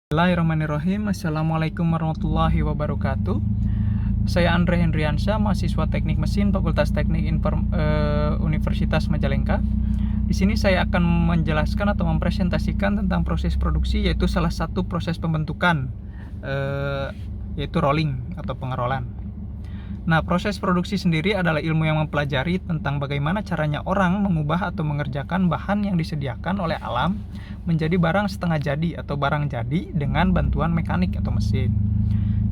Bismillahirrahmanirrahim. Assalamualaikum warahmatullahi wabarakatuh. Saya Andre Hendriansyah, mahasiswa Teknik Mesin Fakultas Teknik Universitas Majalengka. Di sini saya akan menjelaskan atau mempresentasikan tentang proses produksi, yaitu salah satu proses pembentukan, yaitu rolling atau pengerolan. Nah, proses produksi sendiri adalah ilmu yang mempelajari tentang bagaimana caranya orang mengubah atau mengerjakan bahan yang disediakan oleh alam menjadi barang setengah jadi atau barang jadi dengan bantuan mekanik atau mesin.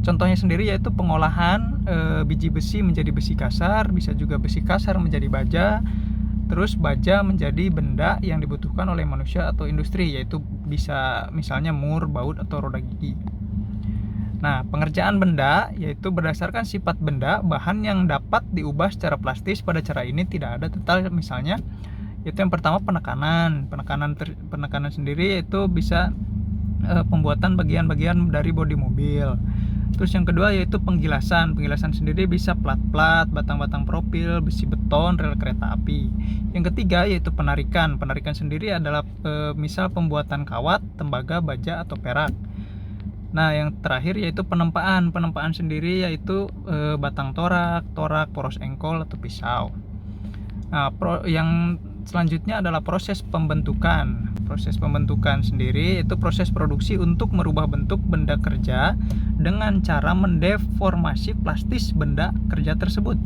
Contohnya sendiri yaitu pengolahan biji besi menjadi besi kasar, bisa juga besi kasar menjadi baja, terus baja menjadi benda yang dibutuhkan oleh manusia atau industri, yaitu bisa misalnya mur, baut, atau roda gigi. Nah, pengerjaan benda yaitu berdasarkan sifat benda, bahan yang dapat diubah secara plastis. Pada cara ini tidak ada detail, misalnya yaitu yang pertama penekanan sendiri yaitu bisa pembuatan bagian-bagian dari bodi mobil. Terus yang kedua yaitu penggilasan sendiri bisa plat-plat, batang-batang profil, besi beton, rel kereta api. Yang ketiga yaitu penarikan sendiri adalah misal pembuatan kawat, tembaga, baja, atau perak. Nah, yang terakhir yaitu penempaan sendiri yaitu batang torak, poros engkol, atau pisau. Nah, yang selanjutnya adalah proses pembentukan sendiri yaitu proses produksi untuk merubah bentuk benda kerja dengan cara mendeformasi plastis benda kerja tersebut.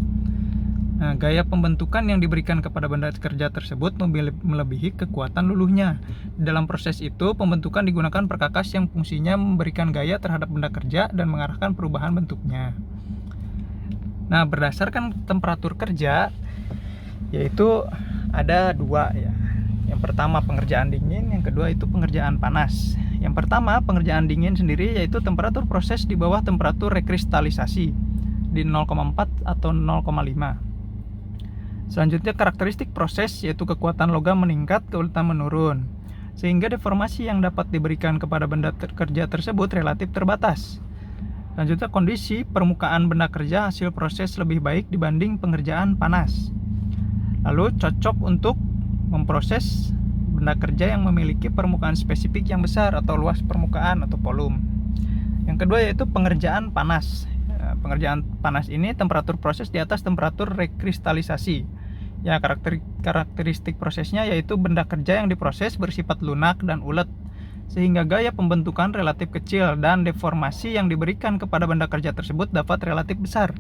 Nah, gaya pembentukan yang diberikan kepada benda kerja tersebut melebihi kekuatan luluhnya. Dalam proses itu, pembentukan digunakan perkakas yang fungsinya memberikan gaya terhadap benda kerja dan mengarahkan perubahan bentuknya. Nah, berdasarkan temperatur kerja, yaitu ada dua ya. Yang pertama pengerjaan dingin, yang kedua itu pengerjaan panas. Yang pertama pengerjaan dingin sendiri yaitu temperatur proses di bawah temperatur rekristalisasi di 0,4 atau 0,5. Selanjutnya karakteristik proses yaitu kekuatan logam meningkat, keuletan menurun, sehingga deformasi yang dapat diberikan kepada benda kerja tersebut relatif terbatas. Selanjutnya kondisi permukaan benda kerja hasil proses lebih baik dibanding pengerjaan panas. Lalu cocok untuk memproses benda kerja yang memiliki permukaan spesifik yang besar atau luas permukaan atau volume. Yang kedua yaitu pengerjaan panas. Pengerjaan panas ini temperatur proses di atas temperatur rekristalisasi. Ya, karakteristik prosesnya yaitu benda kerja yang diproses bersifat lunak dan ulet, sehingga gaya pembentukan relatif kecil dan deformasi yang diberikan kepada benda kerja tersebut dapat relatif besar.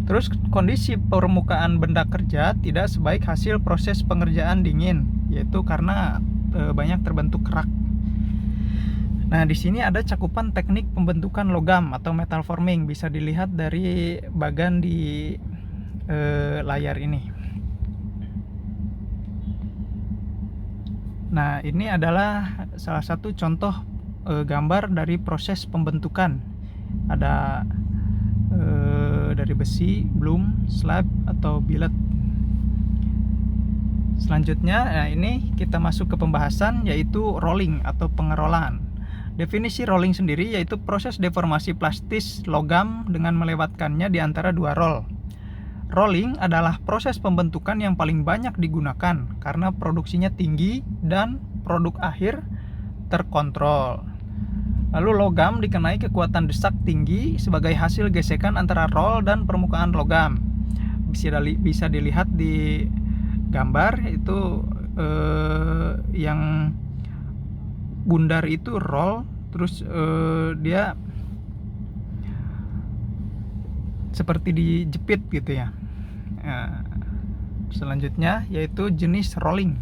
Terus kondisi permukaan benda kerja tidak sebaik hasil proses pengerjaan dingin, yaitu karena banyak terbentuk kerak. Nah, di sini ada cakupan teknik pembentukan logam atau metal forming, bisa dilihat dari bagan di layar ini. Nah, ini adalah salah satu contoh gambar dari proses pembentukan. Ada dari besi, bloom, slab, atau billet. Selanjutnya, ini kita masuk ke pembahasan yaitu rolling atau pengerolan. Definisi rolling sendiri yaitu proses deformasi plastis logam dengan melewatkannya di antara dua roll. Rolling adalah proses pembentukan yang paling banyak digunakan karena produksinya tinggi dan produk akhir terkontrol. Lalu logam dikenai kekuatan desak tinggi sebagai hasil gesekan antara roll dan permukaan logam. Bisa dilihat di gambar itu yang bundar itu roll, terus dia seperti dijepit gitu ya. Selanjutnya yaitu jenis rolling.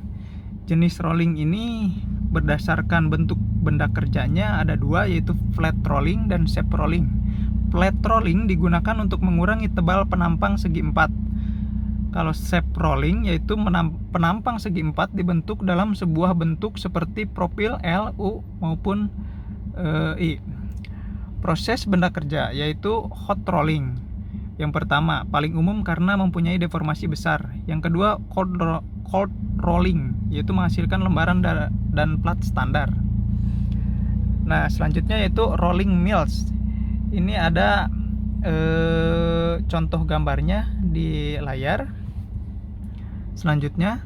Jenis rolling ini berdasarkan bentuk benda kerjanya ada dua, yaitu flat rolling dan shape rolling. Flat rolling digunakan untuk mengurangi tebal penampang segi empat. Kalau shape rolling yaitu penampang segi empat dibentuk dalam sebuah bentuk seperti profil L, U maupun I. Proses benda kerja yaitu hot rolling. Yang pertama paling umum karena mempunyai deformasi besar. Yang kedua cold rolling yaitu menghasilkan lembaran dan plat standar. Nah, selanjutnya yaitu rolling mills. Ini ada contoh gambarnya di layar. Selanjutnya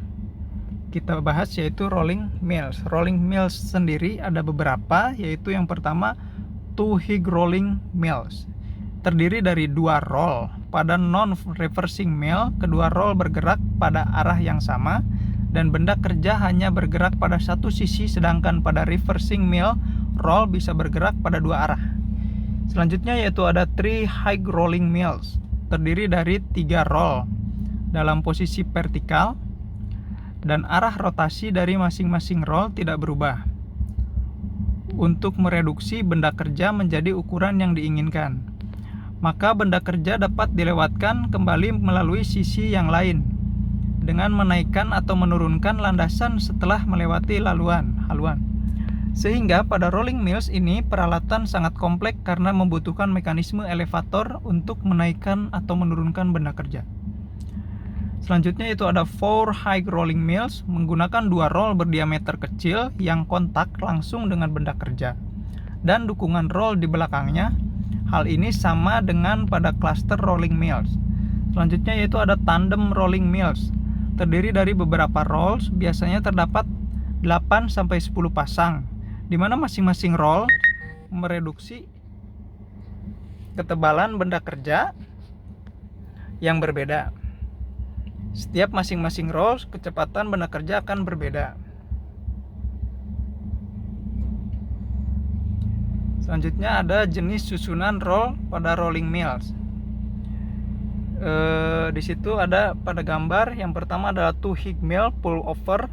kita bahas, yaitu rolling mills. Rolling mills sendiri ada beberapa, yaitu yang pertama two-hig rolling mills. Terdiri dari 2 roll. Pada non-reversing mill, kedua roll bergerak pada arah yang sama dan benda kerja hanya bergerak pada satu sisi, sedangkan pada reversing mill, roll bisa bergerak pada 2 arah. Selanjutnya yaitu ada three-hig rolling mills. Terdiri dari 3 roll dalam posisi vertikal dan arah rotasi dari masing-masing roll tidak berubah untuk mereduksi benda kerja menjadi ukuran yang diinginkan. Maka benda kerja dapat dilewatkan kembali melalui sisi yang lain dengan menaikkan atau menurunkan landasan setelah melewati haluan. Sehingga pada rolling mills ini peralatan sangat kompleks karena membutuhkan mekanisme elevator untuk menaikkan atau menurunkan benda kerja. Selanjutnya itu ada four-hig rolling mills, menggunakan 2 roll berdiameter kecil yang kontak langsung dengan benda kerja dan dukungan roll di belakangnya. Hal ini sama dengan pada cluster rolling mills. Selanjutnya yaitu ada tandem rolling mills. Terdiri dari beberapa rolls, biasanya terdapat 8-10 pasang, di mana masing-masing roll mereduksi ketebalan benda kerja yang berbeda. Setiap masing-masing roll, kecepatan benda kerja akan berbeda. Selanjutnya ada jenis susunan roll pada rolling mills. Di situ ada pada gambar yang pertama adalah two-hig mill pull over.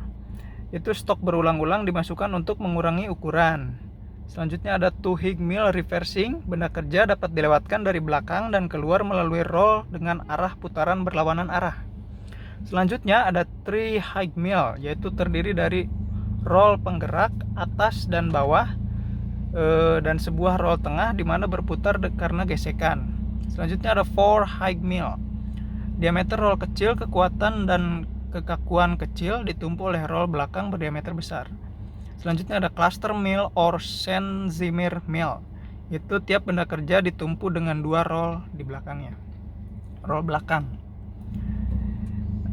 Itu stok berulang-ulang dimasukkan untuk mengurangi ukuran. Selanjutnya ada two-hig mill reversing. Benda kerja dapat dilewatkan dari belakang dan keluar melalui roll dengan arah putaran berlawanan arah. Selanjutnya ada three-hig mill, yaitu terdiri dari roll penggerak atas dan bawah dan sebuah roll tengah di mana berputar karena gesekan. Selanjutnya ada four-hig mill. Diameter roll kecil, kekuatan dan kekakuan kecil ditumpu oleh roll belakang berdiameter besar. Selanjutnya ada cluster mill or Saint-Zimmer mill. Itu tiap benda kerja ditumpu dengan 2 roll di belakangnya. Roll belakang.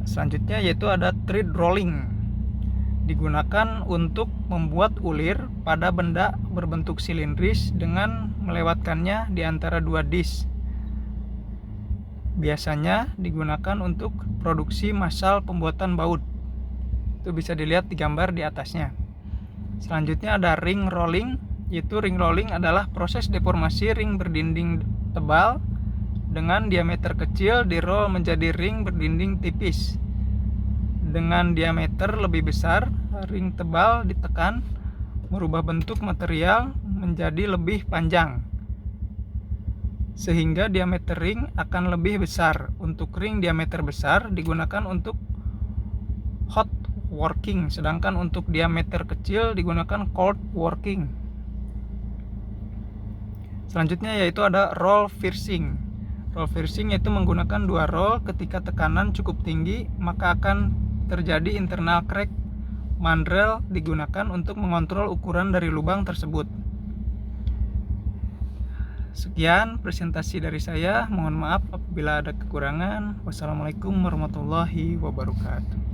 Selanjutnya yaitu ada thread rolling. Digunakan untuk membuat ulir pada benda berbentuk silindris dengan melewatkannya di antara 2 disk. Biasanya digunakan untuk produksi massal pembuatan baut. Itu bisa dilihat di gambar di atasnya. Selanjutnya ada ring rolling. Yaitu ring rolling adalah proses deformasi ring berdinding tebal dengan diameter kecil di roll menjadi ring berdinding tipis dengan diameter lebih besar. Ring tebal ditekan merubah bentuk material menjadi lebih panjang sehingga diameter ring akan lebih besar. Untuk ring diameter besar digunakan untuk hot working, sedangkan untuk diameter kecil digunakan cold working. Selanjutnya yaitu ada roll piercing. Roll piercing yaitu menggunakan 2 roll. Ketika tekanan cukup tinggi maka akan terjadi internal crack. Mandrel digunakan untuk mengontrol ukuran dari lubang tersebut. Sekian presentasi dari saya. Mohon maaf apabila ada kekurangan. Wassalamualaikum warahmatullahi wabarakatuh.